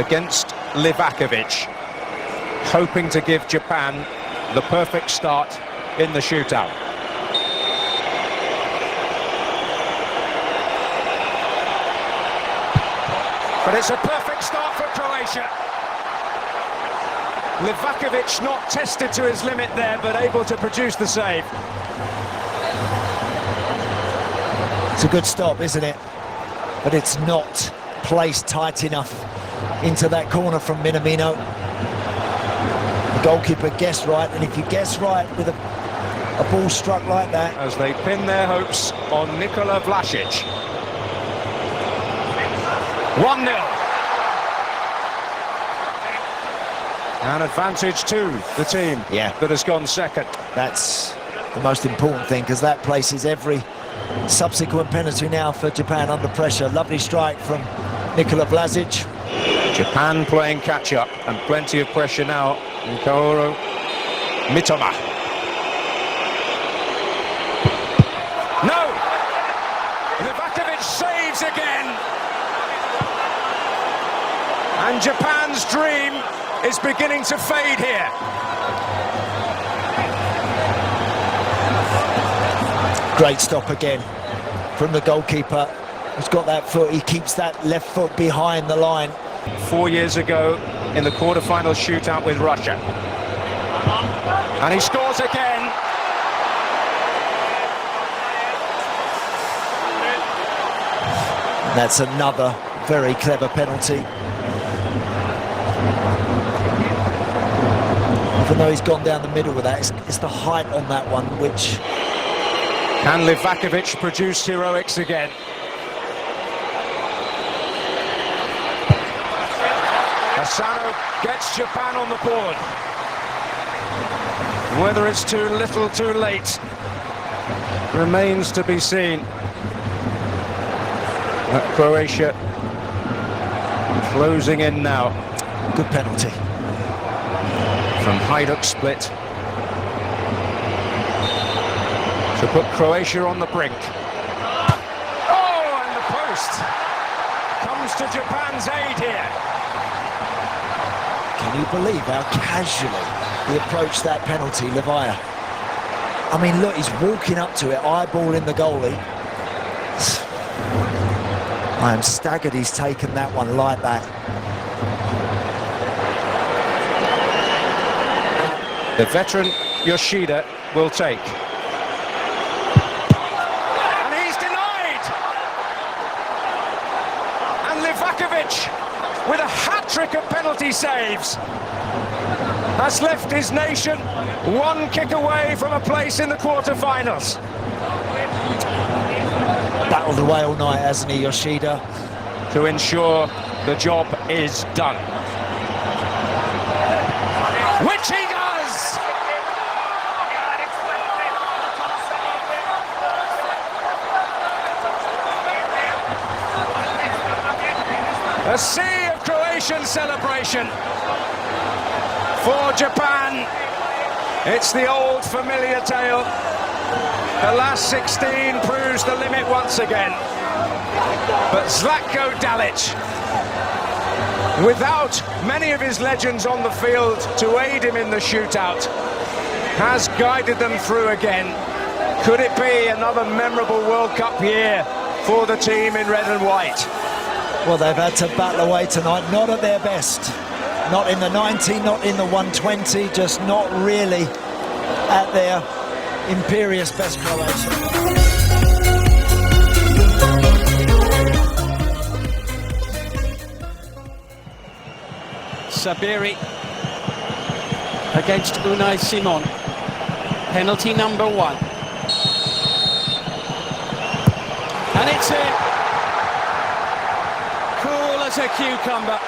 against Livakovic, hoping to give Japan the perfect start in the shootout. But it's a perfect start for Croatia. Livakovic not tested to his limit there, but able to produce the save. It's a good stop, isn't it? But it's not placed tight enough into that corner from Minamino. The goalkeeper guessed right, and if you guess right with a ball struck like that... As they pin their hopes on Nikola Vlasic. 1-0. An advantage to the team that has gone second. That's the most important thing, because that places every subsequent penalty now for Japan under pressure. Lovely strike from Nikola Vlasic. Japan playing catch-up and plenty of pressure now. Kaoru Mitoma. No! Livakovic saves again. And Japan's dream is beginning to fade here. Great stop again from the goalkeeper, who's got that foot. He keeps that left foot behind the line. 4 years ago in the quarter-final shootout with Russia. And he scores again. And that's another very clever penalty. Even though he's gone down the middle with that, it's the height on that one which... Can Livakovic produce heroics again? Asano gets Japan on the board. Whether it's too little, too late, remains to be seen. Croatia closing in now. Good penalty. From Hajduk Split. To put Croatia on the brink. Oh, and the post comes to Japan's aid here. Can you believe how casually he approached that penalty, Levaya? I mean, look, he's walking up to it, eyeballing the goalie. I am staggered he's taken that one like that. The veteran Yoshida will take. And he's denied! And Livakovic, with a hat-trick of penalty saves, has left his nation one kick away from a place in the quarter-finals. Battled away all night, hasn't he, Yoshida? To ensure the job is done. Which he does! A sea of Croatian celebration for Japan. It's the old familiar tale. The last 16 proves the limit once again. But Zlatko Dalic, without many of his legends on the field to aid him in the shootout, has guided them through again. Could it be another memorable World Cup year for the team in red and white? Well, they've had to battle away tonight, not at their best. Not in the 90, not in the 120, just not really at their imperious best, Croatia. Sabiri against Unai Simon. Penalty number 1. And it's in. Cool as a cucumber.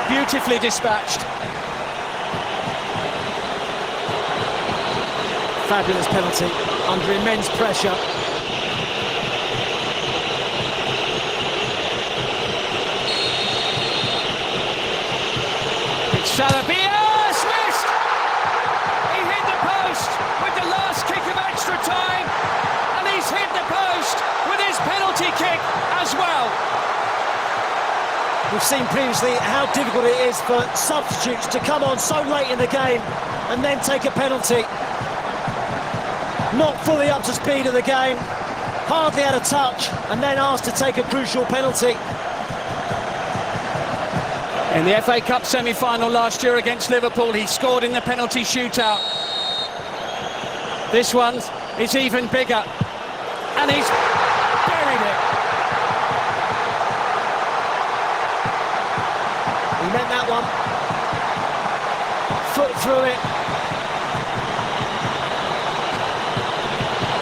Beautifully dispatched. Fabulous penalty under immense pressure. It's Salabias missed! He hit the post with the last kick of extra time, and he's hit the post with his penalty kick as well. We've seen previously how difficult it is for substitutes to come on so late in the game and then take a penalty. Not fully up to speed of the game, hardly had a touch, and then asked to take a crucial penalty. In the FA Cup semi-final last year against Liverpool, he scored in the penalty shootout. This one is even bigger, and he's buried it. He meant that one. Foot through it.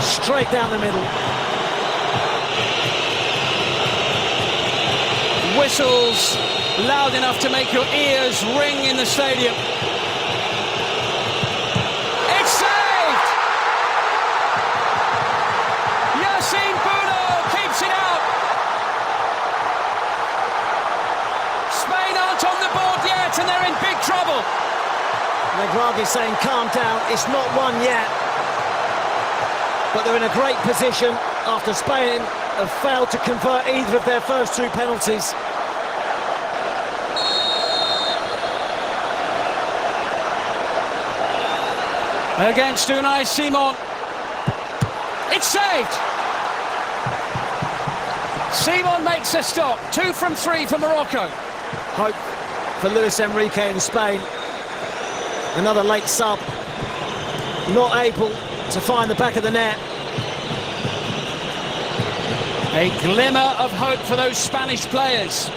Straight down the middle. Whistles loud enough to make your ears ring in the stadium. It's saved! Yassine Bouno keeps it out. Spain aren't on the board yet, and they're in big trouble. Negraghi's saying, calm down, it's not won yet. But they're in a great position after Spain have failed to convert either of their first two penalties. Against Unai Simon. It's saved! Simon makes a stop. 2 from 3 for Morocco. Hope for Luis Enrique in Spain. Another late sub. Not able to find the back of the net. A glimmer of hope for those Spanish players.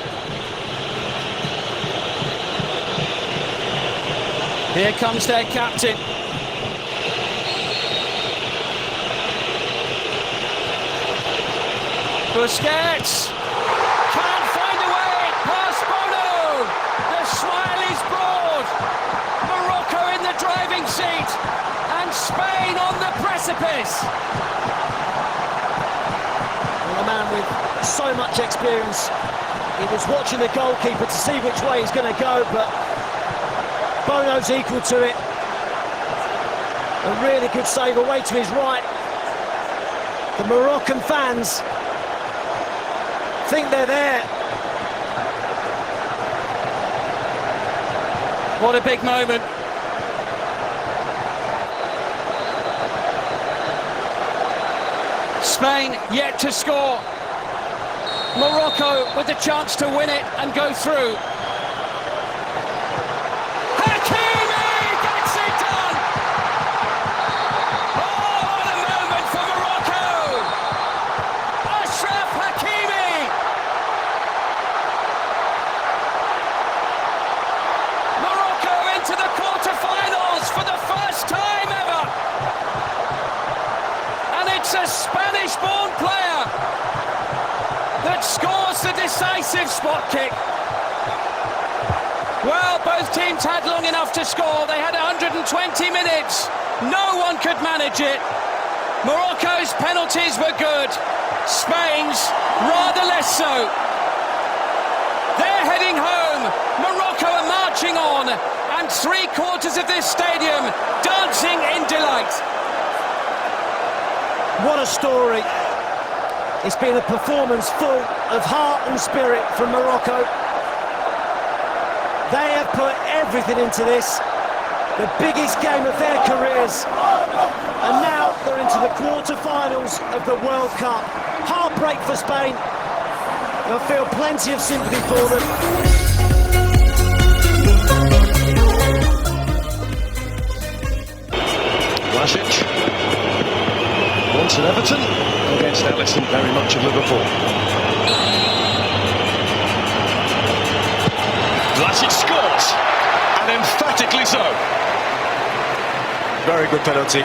Here comes their captain. Busquets can't find a way past Bono. The smile is broad. Morocco in the driving seat and Spain on the precipice. Well, a man with so much experience. He was watching the goalkeeper to see which way he's going to go, but Bono's equal to it. A really good save away to his right. The Moroccan fans think they're there. What a big moment. Spain yet to score. Morocco with the chance to win it and go through. A Spanish-born player that scores the decisive spot kick. Well, both teams had long enough to score. They had 120 minutes. No one could manage it. Morocco's penalties were good. Spain's rather less so. They're heading home. Morocco are marching on, and 3/4 of this stadium dancing in delight. What a story. It's been a performance full of heart and spirit from Morocco. They have put everything into this, the biggest game of their careers, and now they're into the quarter-finals of the World Cup. Heartbreak for Spain. They'll feel plenty of sympathy for them. Vlasic. Once at Everton, against Ellison, very much of Liverpool. Vlasic scores, and emphatically so. Very good penalty.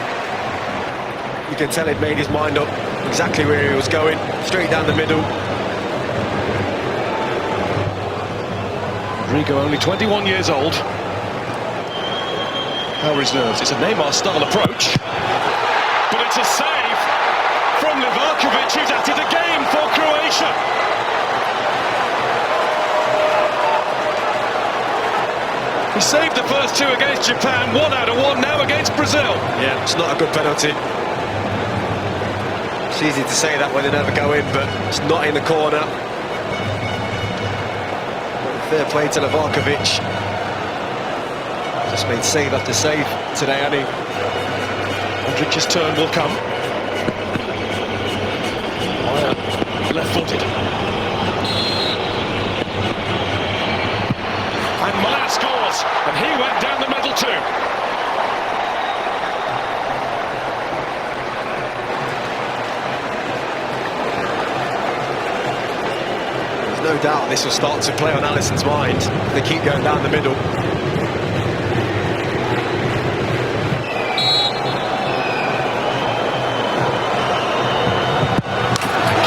You can tell he'd made his mind up exactly where he was going, straight down the middle. Rodrigo, only 21 years old. How are his nerves? It's a Neymar-style approach, but it's a save from Livakovic, who's at it again for Croatia. He saved the first two against Japan, 1 out of 1 now against Brazil. Yeah, it's not a good penalty. It's easy to say that when they never go in, but it's not in the corner. Fair play to Livakovic. Just made save after save today, Annie. Modric's turn will come. Left-footed. And Maya scores, and he went down the middle too. There's no doubt this will start to play on Alisson's mind if they keep going down the middle.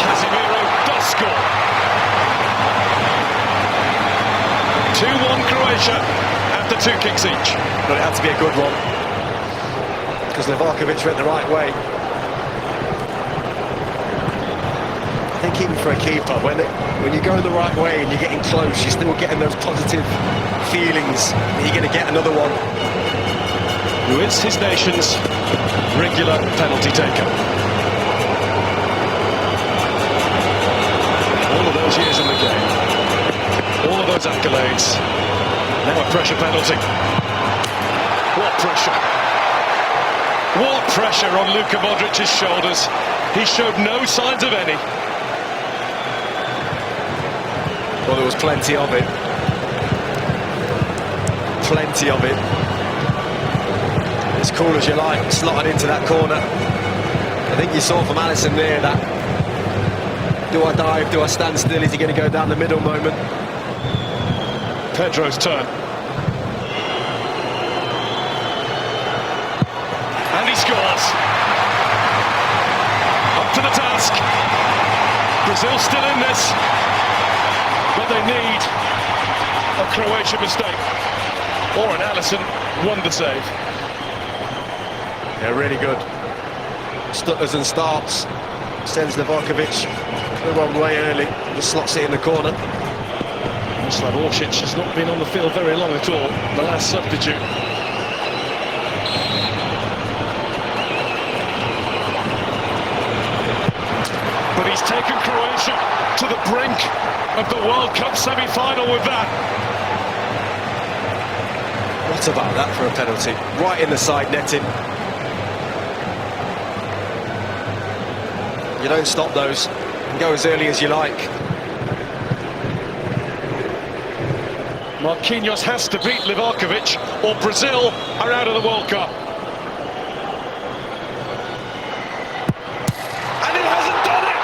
Casemiro does score. 2-1 Croatia after 2 kicks each. But it had to be a good one, because Livakovic went the right way. I think even for a keeper, when you're going the right way and you're getting close, you're still getting those positive feelings that you're going to get another one. Who is his nation's regular penalty taker. All of those years in the game, all of those accolades, now a pressure penalty. What pressure! What pressure on Luka Modric's shoulders. He showed no signs of any. Well, there was plenty of it. Plenty of it. As cool as you like, slotted into that corner. I think you saw from Alisson there that do I dive, do I stand still, is he going to go down the middle moment? Pedro's turn. And he scores. Up to the task. Brazil still in this. But they need a Croatian mistake. Or an Alisson wonder save. Yeah, really good. Stutters and starts. Sends Livakovic the wrong way early. Just slots it in the corner. Mislav Orsic has not been on the field very long at all. The last substitute. But he's taken Croatia to the brink of the World Cup semi-final with that. What about that for a penalty? Right in the side netting. You don't stop those. You can go as early as you like. Marquinhos has to beat Livakovic or Brazil are out of the World Cup. And it hasn't done it!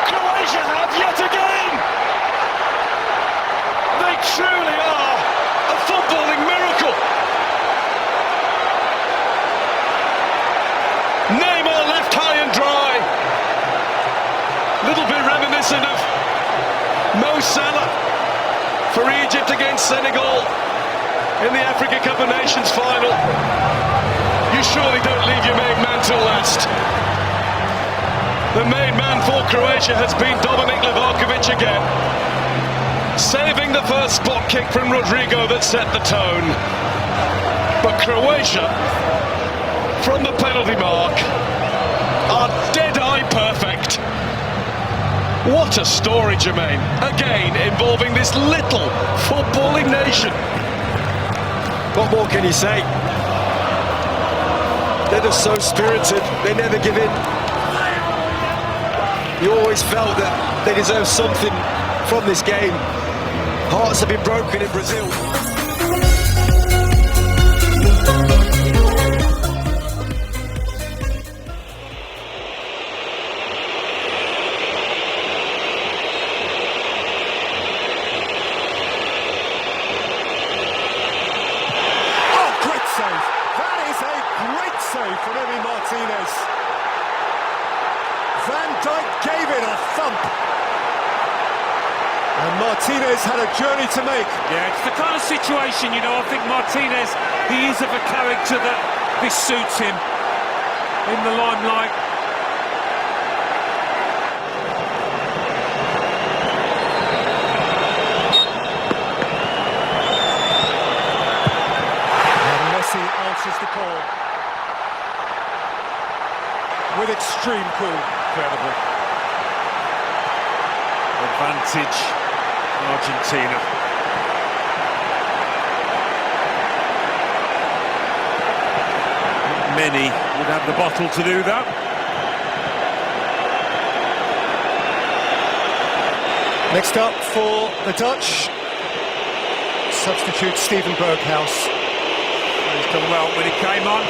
Croatia have yet again! They truly are a footballing miracle! Neymar left high and dry. Little bit reminiscent of Mo Salah for Egypt against Senegal in the Africa Cup of Nations final. You surely don't leave your main man till last. The main man for Croatia has been Dominic Livakovic again, saving the first spot kick from Rodrigo that set the tone. But Croatia, from the penalty mark, are dead-eye perfect. What a story, Jermaine. Again, involving this little footballing nation. What more can you say? They're just so spirited. They never give in. You always felt that they deserve something from this game. Hearts have been broken in Brazil. From Emi Martinez. Van Dijk gave it a thump. And Martinez had a journey to make. Yeah, it's the kind of situation, you know, I think Martinez, he is of a character that this suits him in the limelight. And Messi answers the call. With extreme cool. Incredible. Advantage Argentina. Many would have the bottle to do that. Next up for the Dutch, substitute Steven Berghuis. He's done well when he came on.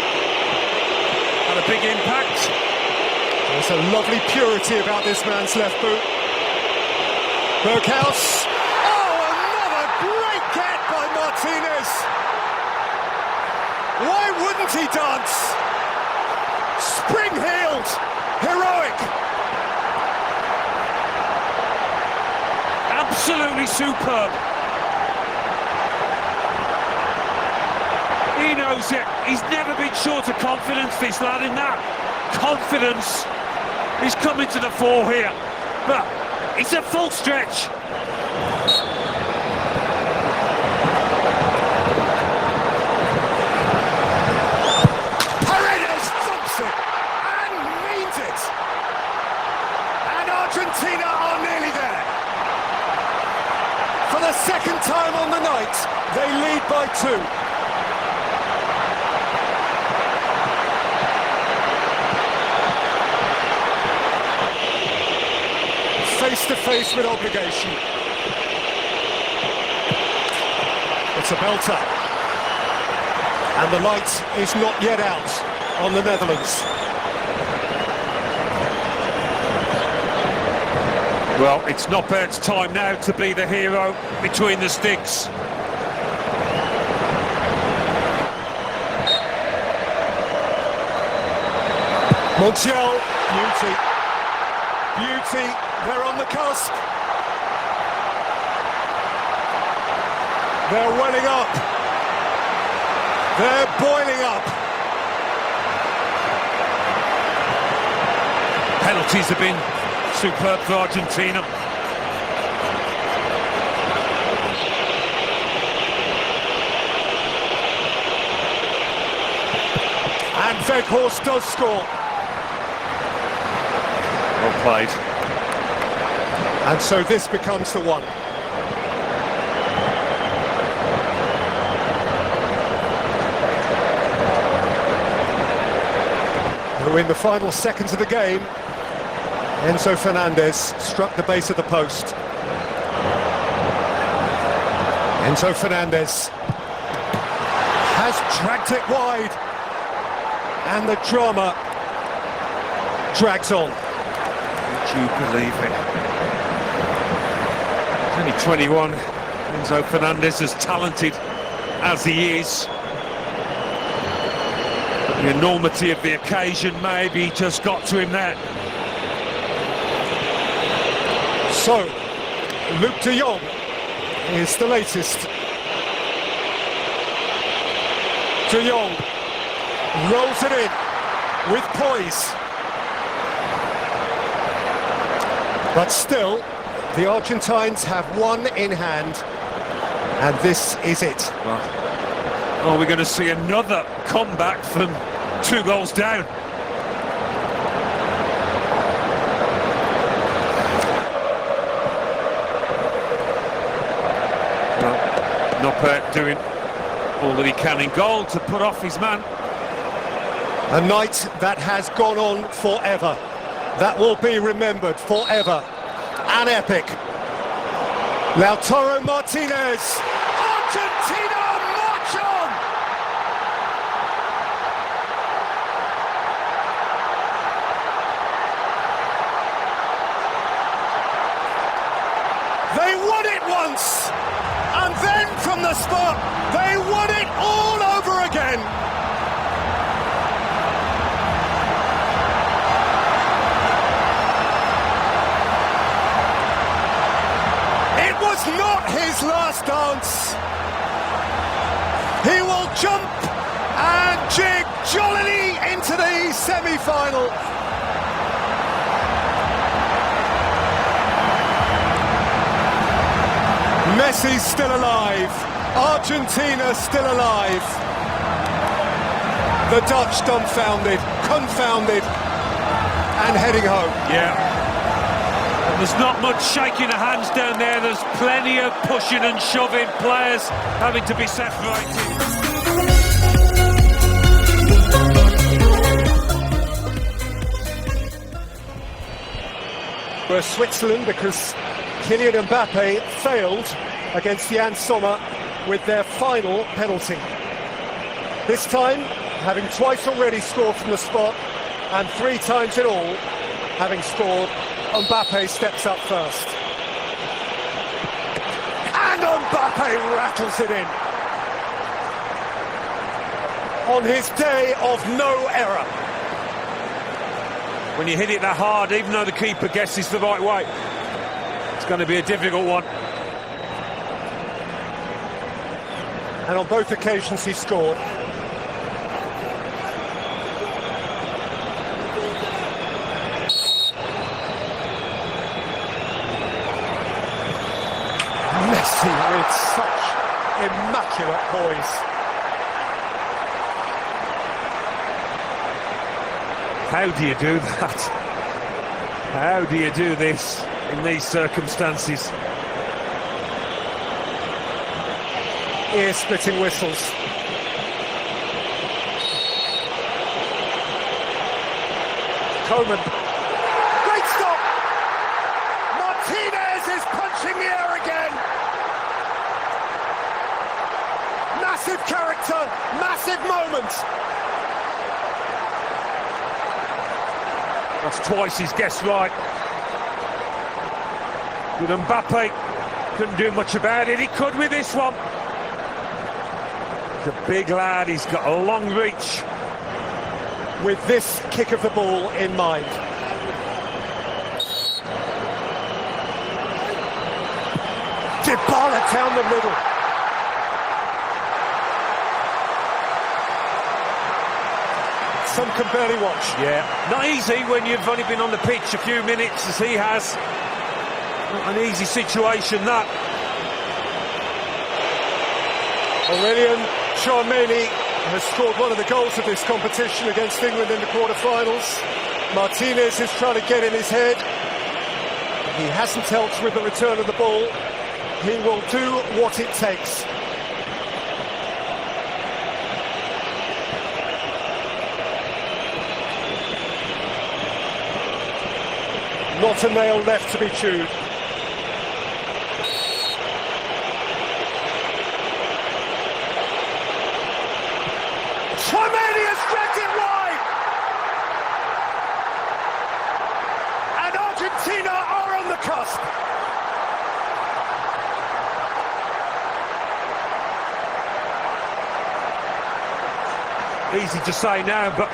Had a big impact. There's a lovely purity about this man's left boot. Berghuis. Oh, another great get by Martinez. Why wouldn't he dance? Spring-heeled, heroic. Absolutely superb. He knows it. He's never been short of confidence, this lad, in that. Confidence is coming to the fore here. But it's a full stretch. Paredes thumps it and means it. And Argentina are nearly there. For the second time on the night, they lead by 2. Face to face with obligation. It's a belter. And the light is not yet out on the Netherlands. Well, it's not Bert's time now to be the hero between the sticks. Montiel, beauty. Beauty, they're on the cusp. They're welling up. They're boiling up. Penalties have been superb for Argentina. And Weghorst does score. Well played. And so this becomes the one. Who in the final seconds of the game, Enzo Fernandez struck the base of the post. Enzo Fernandez has dragged it wide. And the drama drags on. Would you believe it? Only 21. Enzo Fernandez, as talented as he is. The enormity of the occasion maybe just got to him there. So, Luc de Jong is the latest. De Jong rolls it in with poise. But still, the Argentines have one in hand, and this is it. Well, are we going to see another comeback from 2 goals down? Well, Noppert doing all that he can in goal to put off his man. A night that has gone on forever. That will be remembered forever. An epic. Lautaro Martinez. Argentina march on! They won it once, and then from the spot, they won it all over again. It was not his last dance. He will jump and jig jollily into the semi-final. Messi's still alive. Argentina still alive. The Dutch dumbfounded, confounded, and heading home. Yeah. There's not much shaking of hands down there. There's plenty of pushing and shoving, players having to be separated. For Switzerland, because Kylian Mbappe failed against Jan Sommer with their final penalty. This time, having twice already scored from the spot, and 3 times in all, having scored, Mbappe steps up first. And Mbappe rattles it in. On his day of no error. When you hit it that hard, even though the keeper guesses the right way, it's going to be a difficult one. And on both occasions he scored. Messi with such immaculate poise. How do you do that? How do you do this in these circumstances? Ear-splitting whistles. Coman. Great stop! Martinez is punching the air again. Massive character, massive moment. That's twice he's guessed right. With Mbappe, couldn't do much about it. He could with this one. He's a big lad, he's got a long reach. With this kick of the ball in mind. Dybala down the middle. Some can barely watch. Yeah, not easy when you've only been on the pitch a few minutes as he has. Not an easy situation, that. Aurélien Tchouameni has scored one of the goals of this competition against England in the quarter-finals. Martinez is trying to get in his head. He hasn't helped with the return of the ball. He will do what it takes. Not a nail left to be chewed. Tchouameni has dragged it wide! And Argentina are on the cusp. Easy to say now, but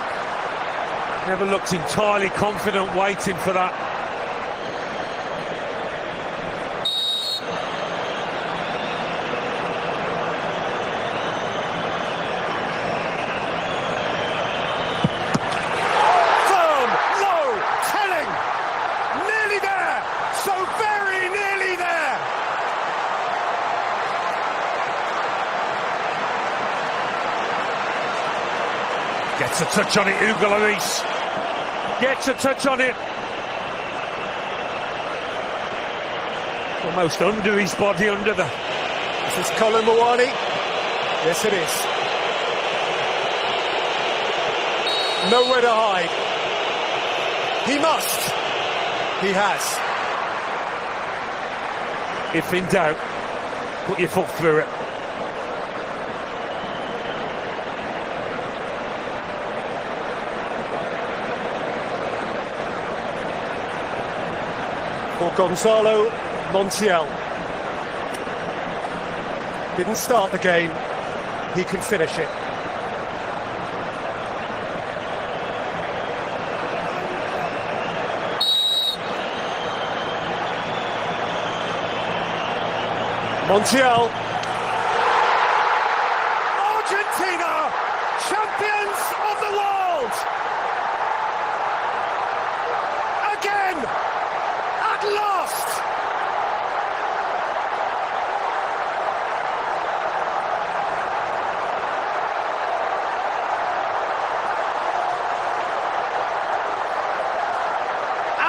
never looked entirely confident waiting for that. Gets a touch on it, Hugo Lloris. Gets a touch on it. Almost under his body, under the... This is Colin Mawani. Yes, it is. Nowhere to hide. He must. He has. If in doubt, put your foot through it. For Gonzalo Montiel. Didn't start the game, he can finish it. Montiel. Argentina, champions of the world! Again! At last!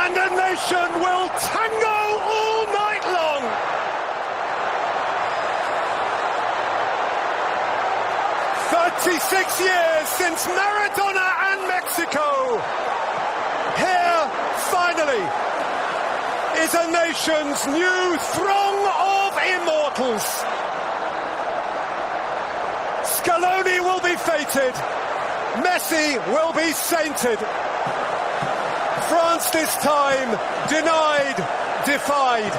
And a nation will tango all night long. "36 years since Maradona and Mexico. Here, finally, is a nation's new throng of immortals. Scaloni will be feted. Messi will be sainted. France this time denied, defied."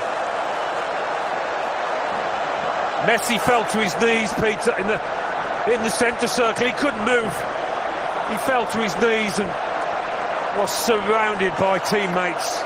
Messi fell to his knees, Peter, in the centre circle. He couldn't move. He fell to his knees and was surrounded by teammates.